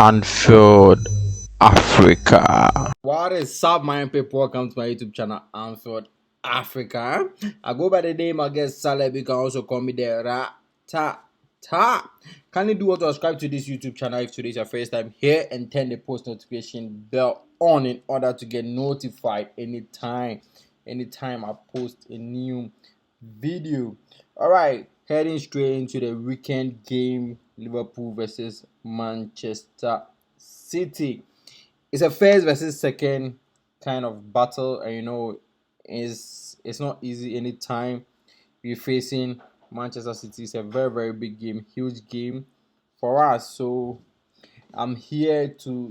Anfield, Africa. What is up, my people? Welcome to my YouTube channel, Anfield Africa. I go by the name, I guess, Saleh. You can also call me the Ta. Kindly do want to subscribe to this YouTube channel if today is your first time here and turn the post notification bell on in order to get notified anytime I post a new video. All right, heading straight into the weekend game, Liverpool versus Manchester City. It's a first versus second kind of battle, and it's not easy anytime we're facing Manchester City. It's a very big game, huge game for us. So I'm here to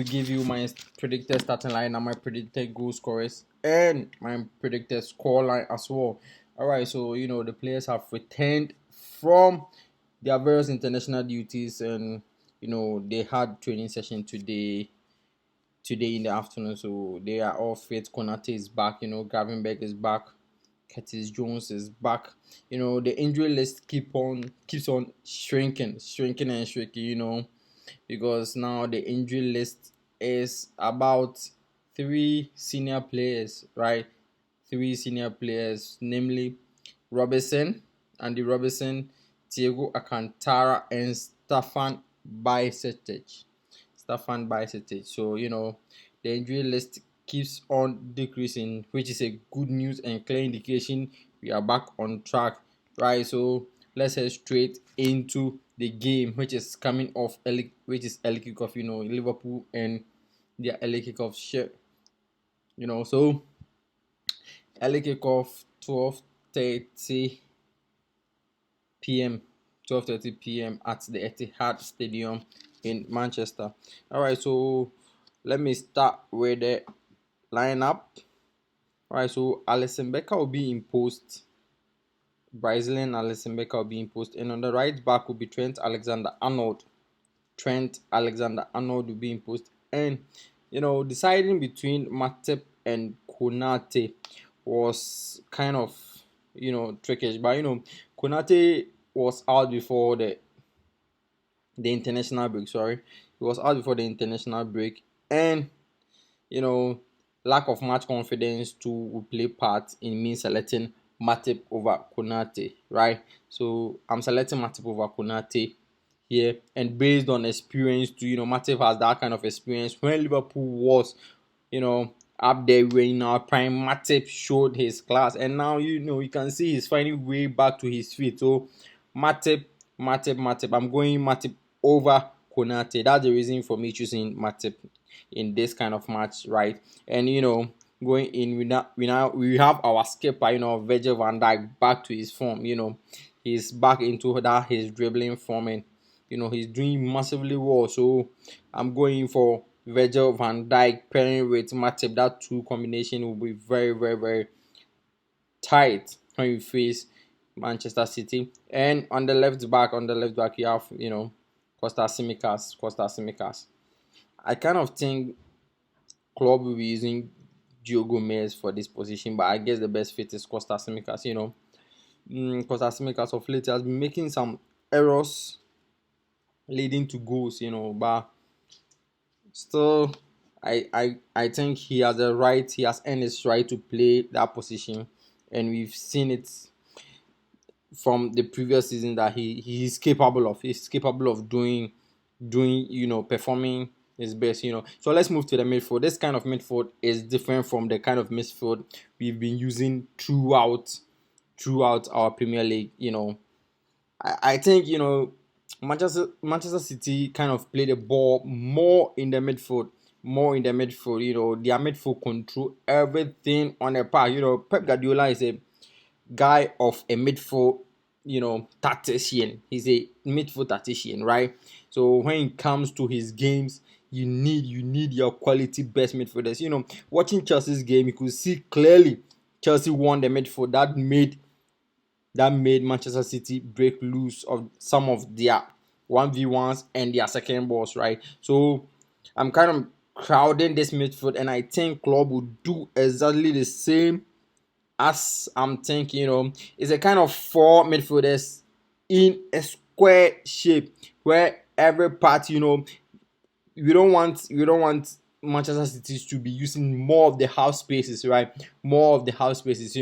give you my predicted starting line and my predicted goal scorers and my predicted score line as well. All right, so the players have returned from their various international duties, and they had training session today in the afternoon, so they are all fit. Konate is back, Gravenberg is back, Curtis Jones is back. The injury list keeps on shrinking, because now the injury list is about three senior players, right? Three senior players, namely Andy Robertson, Thiago Alcantara, and Stefan Bajcetic. So the injury list keeps on decreasing, which is a good news and clear indication we are back on track, right? So let's head straight into the game, which is coming off early, which is early kickoff. Liverpool and their early kickoff shit. So early kickoff 12:30 p.m. 12:30 p.m. at the Etihad Stadium in Manchester. All right, so let me start with the lineup. All right, so Alisson Becker will be in post. Brazilian Alisson Becker will be in post, and on the right back will be Trent Alexander-Arnold. Will be in post, and deciding between Matip and Konate was kind of trickish, but Konate was out before the international break. Sorry, he was out before the international break, and lack of match confidence too will play part in me selecting Matip over Konate, right? So I'm selecting Matip over Konate here, and based on experience too, Matip has that kind of experience. When Liverpool was, up there when our prime, Matip showed his class, and now you can see he's finding way back to his feet. So Matip. I'm going Matip over Konate. That's the reason for me choosing Matip in this kind of match, right? And going in, we have our skipper, Virgil van Dijk, back to his form. He's back into his dribbling form, and he's doing massively well. So I'm going for Virgil van Dijk pairing with Matip. That two combination will be very tight when you face Manchester City. And on the left back, you have Costa Simicas. I kind of think Klopp will be using Gio Gomez for this position, but I guess the best fit is Costa Simicas. Costa Simicas of late has been making some errors leading to goals, but still I think he has earned his right to play that position, and we've seen it from the previous season that he's capable of doing performing his best. So let's move to the midfield. This kind of midfield is different from the kind of midfield we've been using throughout our Premier League. I think Manchester City kind of play the ball more in the midfield. Their midfield control everything on the park. Pep Guardiola is a guy of a midfield, tactician. He's a midfield tactician, right? So when it comes to his games, you need your quality best midfielders. Watching Chelsea's game, you could see clearly Chelsea won the midfield that made Manchester City break loose of some of their 1v1s and their second balls, right? So I'm kind of crowding this midfield, and I think Klopp will do exactly the same as I'm thinking. It's a kind of four midfielders in a square shape where every part, we don't want Manchester City to be using more of the half spaces, right? More of the half spaces.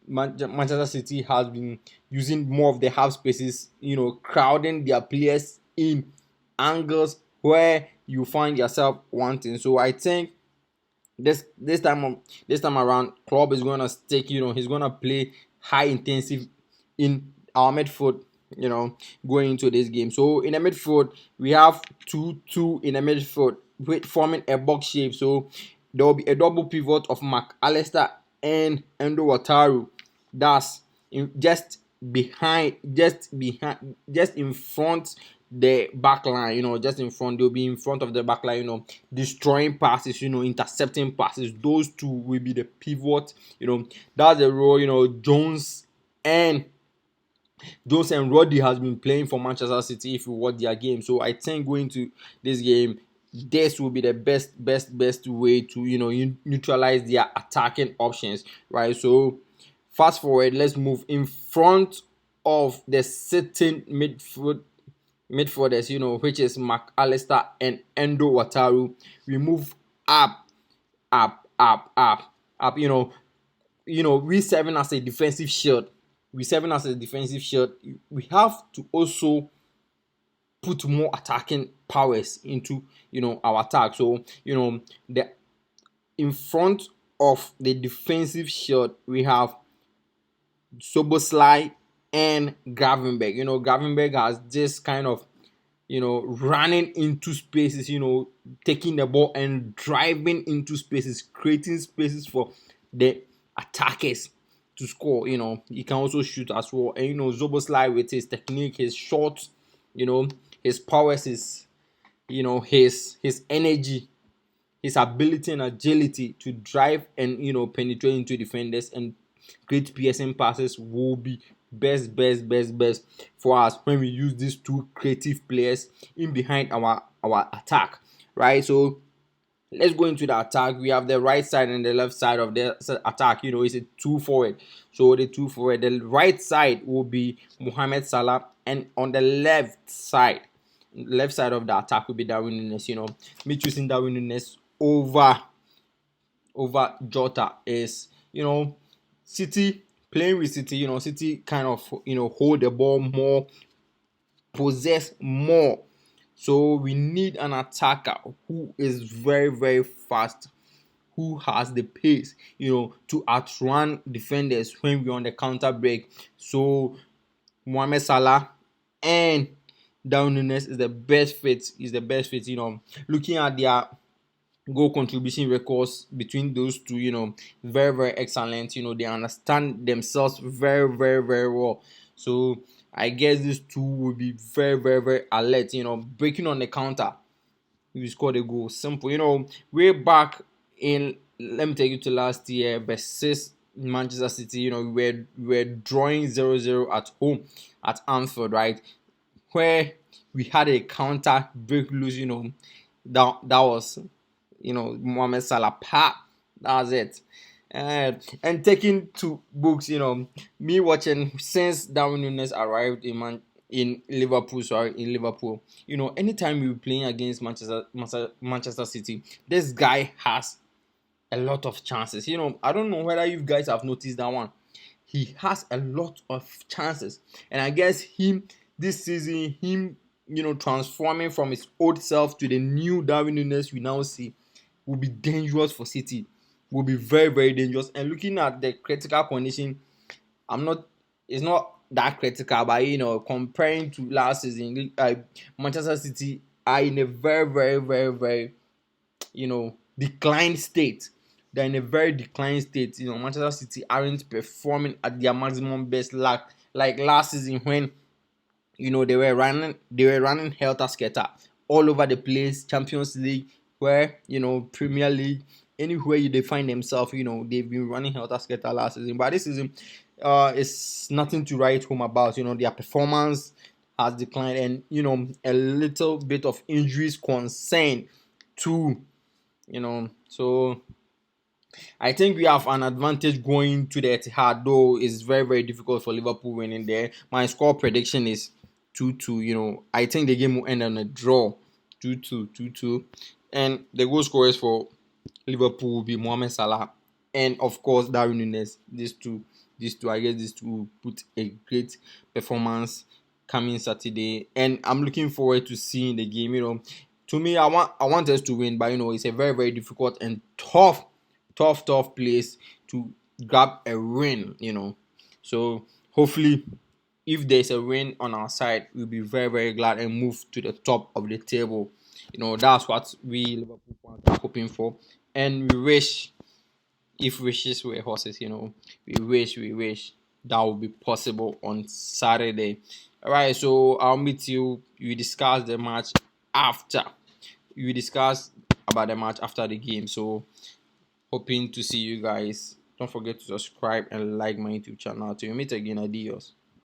Manchester City has been using more of the half spaces, crowding their players in angles where you find yourself wanting. So I think this time around, Klopp is gonna stick. He's gonna play high intensive in our midfield. Going into this game. So in the midfield, we have 2-2 in the midfield, with forming a box shape. So there will be a double pivot of McAllister and Endo Wataru. That's just in front the back line, just in front. They'll be in front of the back line, destroying passes, intercepting passes. Those two will be the pivot. That's the role, and Roddy has been playing for Manchester City if you watch their game. So I think going to this game, this will be the best way to neutralize their attacking options, right? So fast forward, let's move in front of the sitting midfielders, which is McAllister and Endo Wataru. We move up, up. We serving as a defensive shield. We have to also put more attacking powers into our attack. So the in front of the defensive shield, we have Soboslai and Gravenberg. Gravenberg has this kind of running into spaces, taking the ball and driving into spaces, creating spaces for the attackers to score. He can also shoot as well. And Zoboslai, with his technique, his shots, his powers, his energy, his ability and agility to drive and penetrate into defenders and create piercing passes will be best for us when we use these two creative players in behind our attack, right? So let's go into the attack. We have the right side and the left side of the attack. It's a two forward. So the right side will be Mohamed Salah, and on the left side of the attack will be Darwin Núñez. Me choosing Darwin Núñez over Jota is, City playing with City. City kind of hold the ball more, possess more. So we need an attacker who is very, very fast, who has the pace, to outrun defenders when we're on the counter break. So Mohamed Salah and Darwin Núñez is the best fit. Looking at their goal contribution records between those two, very, very excellent. They understand themselves very, very, very well. So I guess these two will be very, very, very alert. Breaking on the counter, you scored a goal. Simple. Way back in, let me take you to last year versus Manchester City. We were drawing 0-0 at home at Anfield, right? Where we had a counter break loose. That was Mohamed Salah. That's it. And taking to books, me watching since Darwin Núñez arrived in Liverpool. Anytime we were playing against Manchester City, this guy has a lot of chances. I don't know whether you guys have noticed that one. He has a lot of chances, and I guess this season, transforming from his old self to the new Darwin Núñez we now see will be dangerous for City. Will be very, very dangerous. And looking at the critical condition, it's not that critical, but comparing to last season, Manchester City are in a very, very, very, very declined state. They're in a very declined state. Manchester City aren't performing at their maximum best, like last season when they were running helter skelter all over the place. Champions League, where Premier League, anywhere they find themselves, they've been running helter skelter last season. But this season, it's nothing to write home about. Their performance has declined, and a little bit of injuries concern too. So I think we have an advantage going to the Etihad, though it's very, very difficult for Liverpool winning there. My score prediction is 2-2. I think the game will end on a draw, 2-2, and the goal scorers for Liverpool will be Mohamed Salah and of course Darwin Nunes. These two, I guess these two will put a great performance coming Saturday, and I'm looking forward to seeing the game. To me, I want us to win, but it's a very very difficult and tough place to grab a win. So hopefully, if there's a win on our side, we'll be very very glad and move to the top of the table. That's what we Liverpool fans are hoping for, and we wish, if wishes were horses, we wish that would be possible on Saturday. All right, so I'll meet you. We discuss the match after. We discuss about the match after the game. So hoping to see you guys. Don't forget to subscribe and like my YouTube channel. Till we meet again, adios.